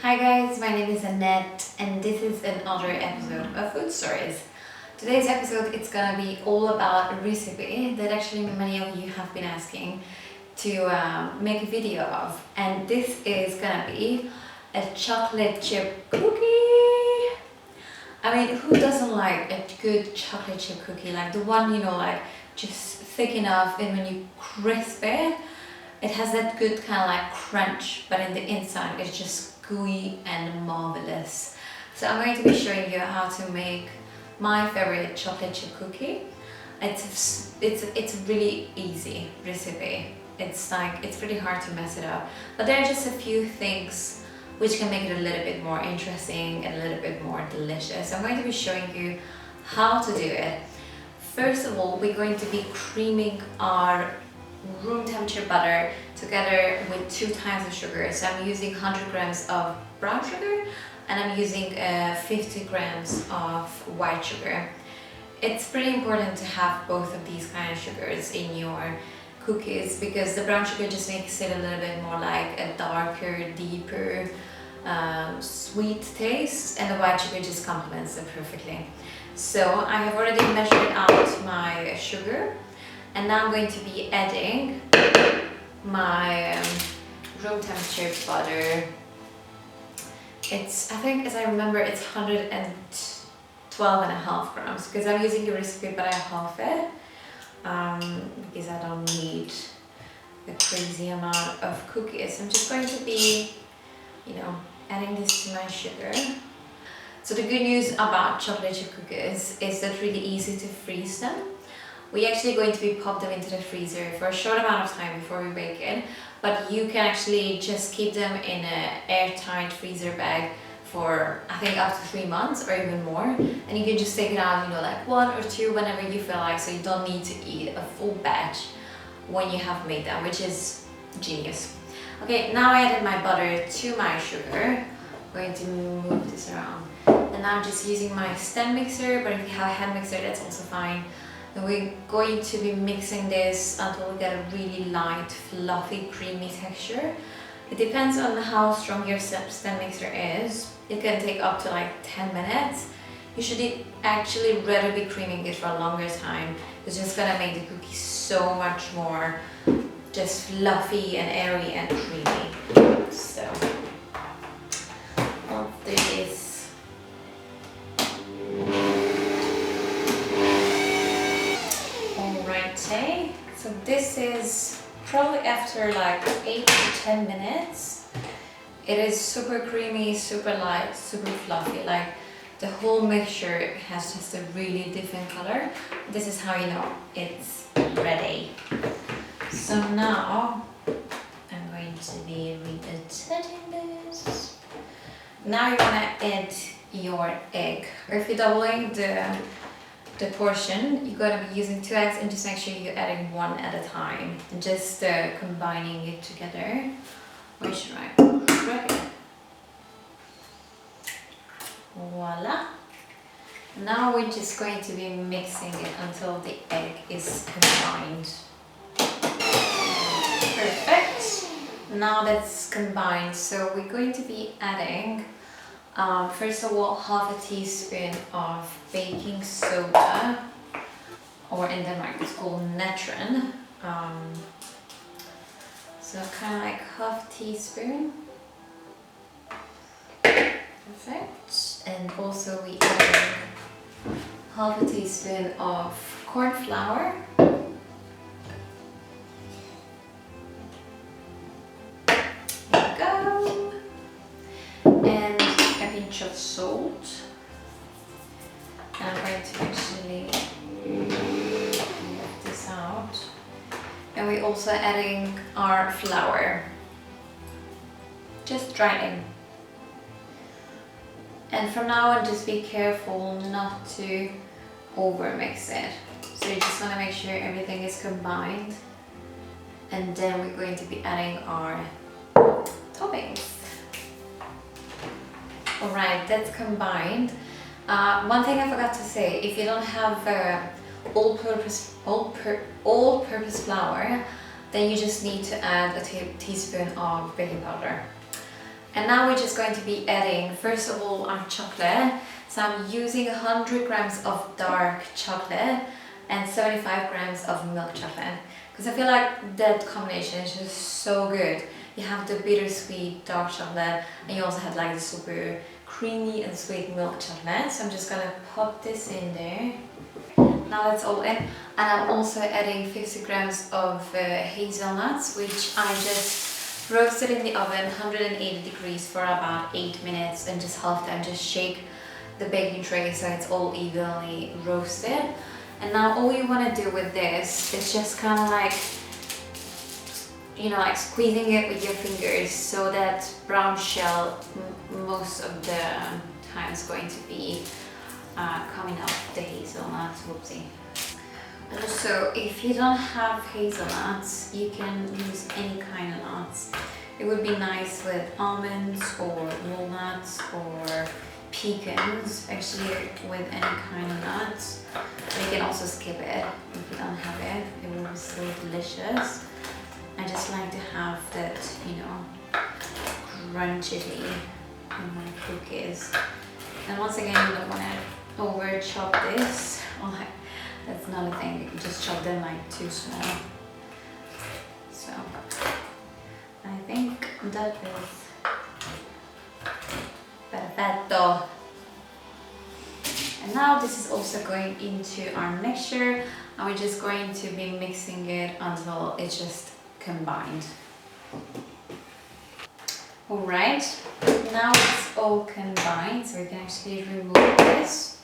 Hi guys, my name is Annette and this is another episode of Food Stories. Today's episode it's gonna be all about a recipe that actually many of you have been asking to make a video of, and this is gonna be a chocolate chip cookie. I mean, who doesn't like a good chocolate chip cookie? Like the one, like just thick enough, and when you crisp it, it has that good kind of like crunch, but in the inside it's just gooey and marvelous. So I'm going to be showing you how to make my favorite chocolate chip cookie. It's a really easy recipe. It's pretty hard to mess it up, but there are just a few things which can make it a little bit more interesting and a little bit more delicious. So I'm going to be showing you how to do it. First of all, we're going to be creaming our room temperature butter together with 2 times of sugar. So I'm using 100 grams of brown sugar and I'm using 50 grams of white sugar. It's pretty important to have both of these kind of sugars in your cookies because the brown sugar just makes it a little bit more like a darker, deeper, sweet taste, and the white sugar just complements it perfectly. So I have already measured out my sugar. And now I'm going to be adding my room temperature butter. I think as I remember, it's 112.5 grams because I'm using a recipe but I half it because I don't need a crazy amount of cookies. I'm just going to be, adding this to my sugar. So the good news about chocolate chip cookies is that it's really easy to freeze them. We're actually going to be pop them into the freezer for a short amount of time before we bake it, but you can actually just keep them in an airtight freezer bag for I think up to 3 months or even more, and you can just take it out, like 1 or 2 whenever you feel like, so you don't need to eat a full batch when you have made them, which is genius. Okay, now I added my butter to my sugar. I'm going to move this around, and now I'm just using my stand mixer, but if you have a hand mixer that's also fine. And we're going to be mixing this until we get a really light, fluffy, creamy texture. It depends on how strong your stand mixer is. It can take up to like 10 minutes. You should actually rather be creaming it for a longer time. It's just gonna make the cookie so much more just fluffy and airy and creamy. So I'll do this. So this is probably after like 8 to 10 minutes. It is super creamy, super light, super fluffy. Like the whole mixture has just a really different color. This is how you know it's ready. So now I'm going to be resetting this. Now you want to add your egg. Or if you're doubling the portion, you're going to be using 2 eggs, and just make sure you're adding 1 at a time and just combining it together. Where should I crack it? Voila! Now we're just going to be mixing it until the egg is combined. Perfect! Now that's combined, so we're going to be adding first of all, half a teaspoon of baking soda, or in Denmark it's called natron. So kind of like half teaspoon. Perfect. And also we add half a teaspoon of cornflour. There we go. And of salt, and I'm going to actually lift this out, and we're also adding our flour, just drying. And from now on, just be careful not to over mix it. So you just want to make sure everything is combined, and then we're going to be adding our toppings. Alright, that's combined. One thing I forgot to say, if you don't have all-purpose flour, then you just need to add a teaspoon of baking powder. And now we're just going to be adding, first of all, our chocolate. So I'm using 100 grams of dark chocolate and 75 grams of milk chocolate. Because I feel like that combination is just so good. You have the bittersweet dark chocolate and you also have like the super creamy and sweet milk chocolate. So I'm just gonna pop this in there. Now that's all in. And I'm also adding 50 grams of hazelnuts, which I just roasted in the oven 180 degrees for about 8 minutes, and just half time just shake the baking tray so it's all evenly roasted. And now all you want to do with this is just kind of like, you know, like squeezing it with your fingers so that brown shell most of the time is going to be coming out of the hazelnuts. Whoopsie. Also, if you don't have hazelnuts, you can use any kind of nuts. It would be nice with almonds or walnuts or pecans, actually with any kind of nuts. But you can also skip it if you don't have it. It will be so delicious. I just like to have that, you know, crunchity in my cookies. And once again, you don't want to over chop this. Oh, that's another thing, you just chop them like too small. So I think that is perfetto. And now this is also going into our mixture, and we're just going to be mixing it until it's just combined. Alright, now it's all combined, so we can actually remove this.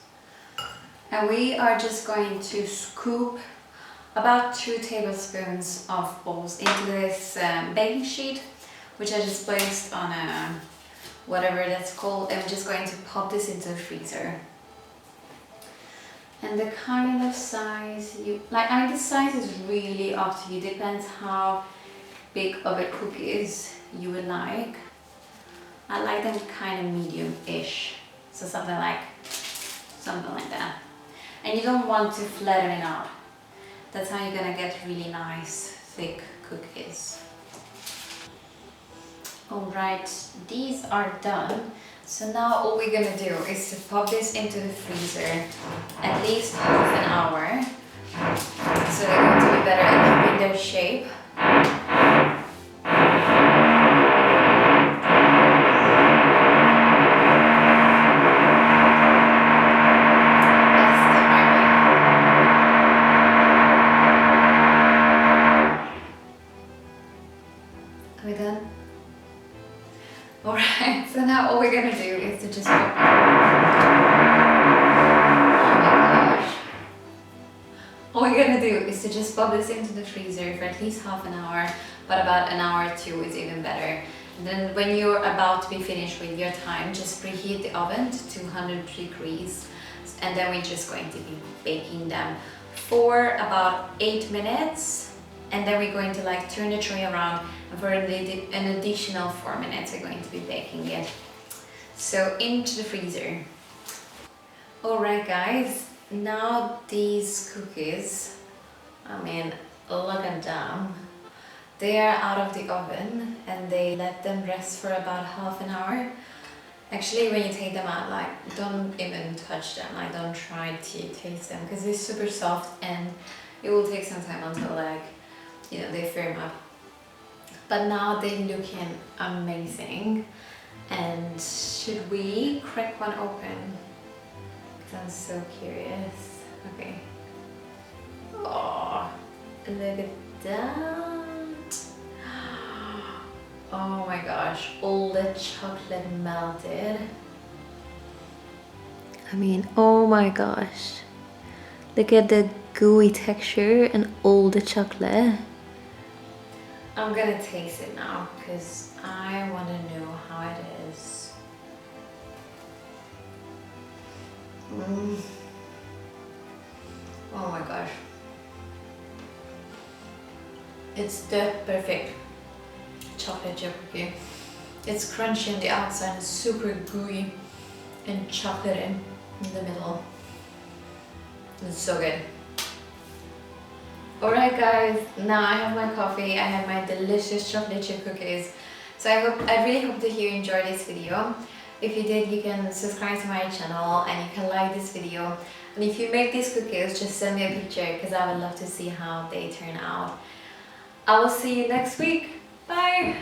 And we are just going to scoop about 2 tablespoons of balls into this baking sheet, which I just placed on a whatever that's called, and I'm just going to pop this into the freezer. And the kind of size you like, I mean, the size is really up to you, depends how big of a cookies you would like. I like them kind of medium-ish, so something like that. And you don't want to flatten it out. That's how you're gonna get really nice, thick cookies. Alright, these are done. So now all we're gonna do is to pop this into the freezer at least half an hour. So they're going to be better at keeping their shape. Are we done? Alright, so now all we're gonna do is to just pop. Oh my gosh. All we're gonna do is to just pop this into the freezer for at least half an hour, but about an hour or 2 is even better. And then when you're about to be finished with your time, just preheat the oven to 200 degrees, and then we're just going to be baking them for about 8 minutes. And then we're going to like turn the tray around, and for an additional 4 minutes we're going to be baking it. So into the freezer. Alright guys, now these cookies, I mean, look at them. They are out of the oven and they let them rest for about half an hour. Actually, when you take them out, like, don't even touch them, like don't try to taste them, because they're super soft and it will take some time until like, you know, they firm up. But now they're looking amazing. And should we crack one open? Because I'm so curious. Okay. Oh, look at that. Oh my gosh, all the chocolate melted. I mean, oh my gosh. Look at the gooey texture and all the chocolate. I'm gonna taste it now because I want to know how it is. Oh my gosh. It's the perfect chocolate chip cookie. It's crunchy on the outside and super gooey and chocolate in the middle. It's so good. Alright guys, now I have my coffee, I have my delicious chocolate chip cookies, So I really hope that you enjoyed this video. If you did, you can subscribe to my channel and you can like this video. And if you make these cookies, just send me a picture because I would love to see how they turn out. I will see you next week. Bye!